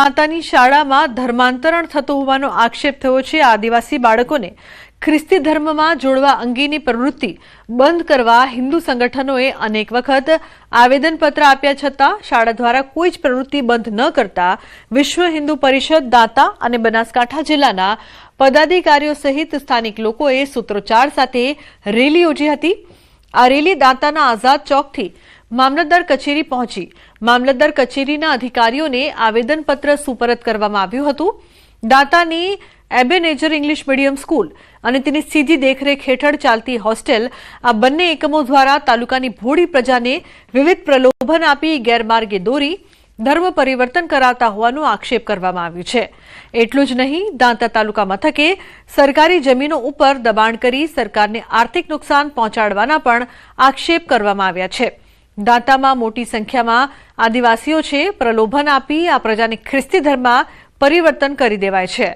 દાંતાની શાળામાં ધર્માંતરણ થતું હોવાનો આક્ષેપ થયો છે। આદિવાસી બાળકોને ખ્રિસ્તી ધર્મમાં જોડવા અંગેની પ્રવૃત્તિ બંધ કરવા હિન્દુ સંગઠનોએ અનેક વખત આવેદનપત્ર આપ્યા છતાં શાળા દ્વારા કોઈ જ પ્રવૃત્તિ બંધ ન કરતા વિશ્વ હિન્દુ પરિષદ દાંતા અને બનાસકાંઠા જિલ્લાના પદાધિકારીઓ સહિત સ્થાનિક લોકોએ સૂત્રોચ્ચાર સાથે રેલી યોજી હતી। આ રેલી દાંતાના આઝાદ ચોકથી મામલતદાર કચેરી પહોંચી મામલતદાર કચેરીના અધિકારીઓને આવેદનપત્ર સુપરત કરવામાં આવ્યું હતું। દાંતાની એબેનેઝર ઇંગ્લિશ મીડિયમ સ્કૂલ અને તેની સીધી દેખરેખ હેઠળ ચાલતી હોસ્ટેલ આ બંને એકમો દ્વારા તાલુકાની ભોળી પ્રજાને વિવિધ પ્રલોભન આપી ગેરમાર્ગે દોરી ધર્મ પરિવર્તન કરાવતા હોવાનો આક્ષેપ કરવામાં આવ્યો છે। એટલું જ નહીં, દાંતા તાલુકા મથકે સરકારી જમીનો ઉપર દબાણ કરી સરકારને આર્થિક નુકસાન પહોંચાડવાના પણ આક્ષેપ કરવામાં આવ્યા છે। દાંતામાં મોટી સંખ્યામાં આદિવાસીઓ છે। પ્રલોભન આપી આ પ્રજાને ખ્રિસ્તી ધર્મમાં પરિવર્તન કરી દેવાય છે।